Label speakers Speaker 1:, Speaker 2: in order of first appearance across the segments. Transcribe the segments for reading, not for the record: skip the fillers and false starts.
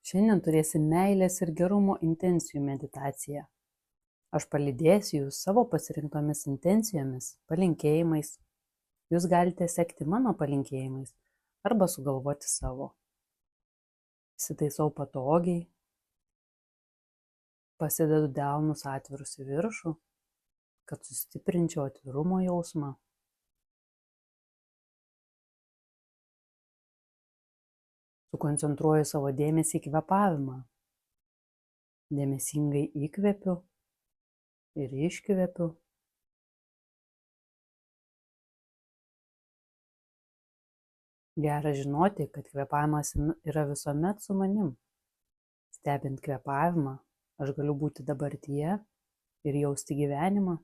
Speaker 1: Šiandien turėsim meilės ir gerumo intencijų meditaciją. Aš palydėsiu jūs savo pasirinktomis intencijomis, palinkėjimais. Jūs galite sekti mano palinkėjimais arba sugalvoti savo. Įsitaisau patogiai, pasidedu delnus atvirus į viršų, kad sustiprinčiau atvirumo jausmą. Sukoncentruoju savo dėmesį į kvėpavimą. Dėmesingai įkvepiu ir iškvepiu. Gera žinoti, kad kvėpavimas yra visuomet su manim. Stebint kvėpavimą, aš galiu būti dabartyje ir jausti gyvenimą.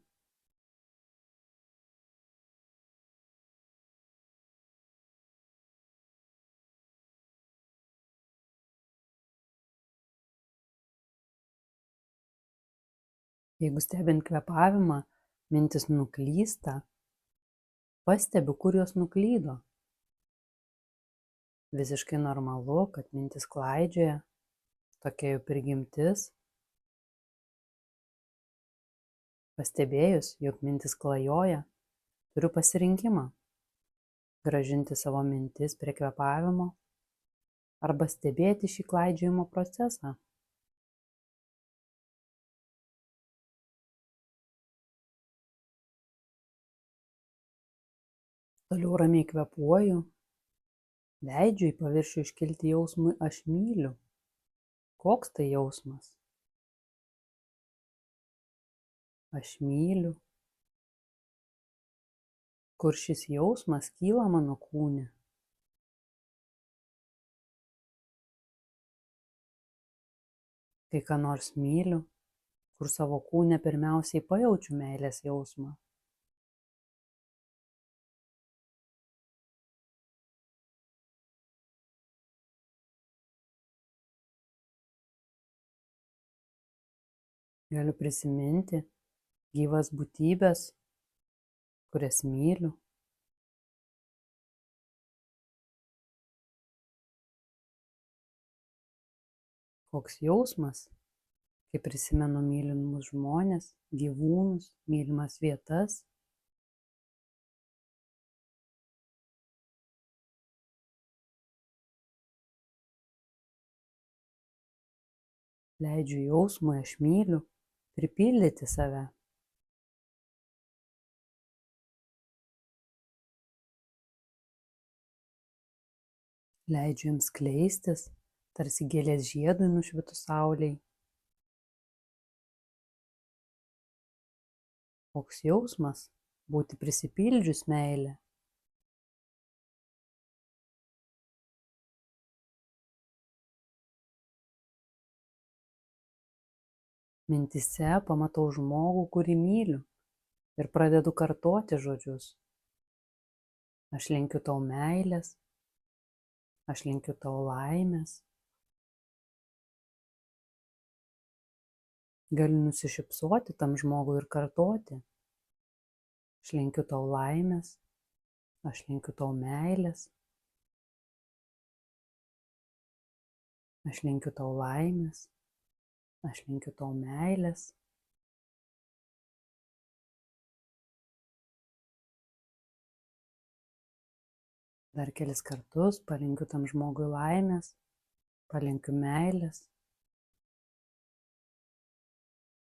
Speaker 1: Jeigu stebint kvėpavimą, mintis nuklysta, pastebiu, kur jos nuklydo. Visiškai normalu, kad mintis klaidžioja, tokia jų prigimtis. Pastebėjus, jog mintis klajoja, turiu pasirinkimą – grąžinti savo mintis prie kvėpavimo arba stebėti šį klaidžiojimo procesą. Toliau ramiai kvėpuoju, leidžiu į paviršių iškilti jausmui aš myliu. Koks tai jausmas? Aš myliu. Kur šis jausmas kyla mano kūne? Kai ką nors myliu, kur savo kūne pirmiausiai pajaučiu meilės jausmą. Galiu prisiminti gyvas būtybes, kurias myliu. Koks jausmas, kai prisimenu mylimus žmones, gyvūnus, mylimas vietas. Leidžiu jausmui aš myliu pripildyti save. Leidžiu jiems skleistis, tarsi gėlės žiedui nušvitus saulei. Koks jausmas būti prisipildžius meilę. Mintyse pamatau žmogų, kurį myliu ir pradedu kartoti žodžius. Aš linkiu tau meilės, aš linkiu tau laimės. Galiu nusišypsoti tam žmogui ir kartoti. Aš linkiu tau laimės, aš linkiu tau meilės. Aš linkiu tau laimės, aš linkiu tau meilės. Dar kelis kartus palinkiu tam žmogui laimės, palinkiu meilės.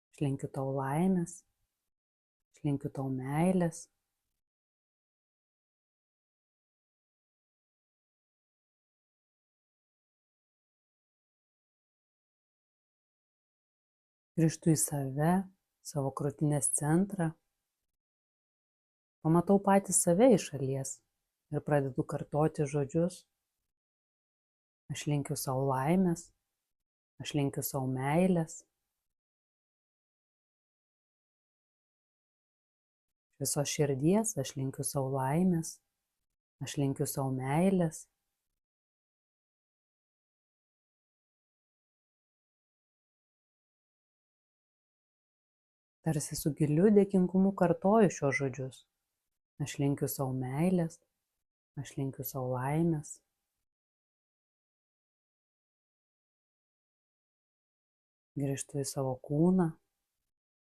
Speaker 1: Aš linkiu tau laimės, aš linkiu tau meilės. Grįžtu į save, savo krūtinės centrą. Pamatau patį save iš šalies ir pradedu kartoti žodžius. Aš linkiu savo laimės, aš linkiu savo meilės. Iš visos širdies aš linkiu savo laimės, aš linkiu savo meilės. Tarsi su giliu dėkingumu kartoju šiuos žodžius. Aš linkiu savo meilės, aš linkiu savo laimės. grįžtu į savo kūną,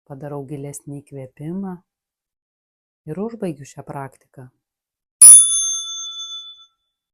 Speaker 1: padarau gilesnį įkvėpimą ir užbaigiu šią praktiką.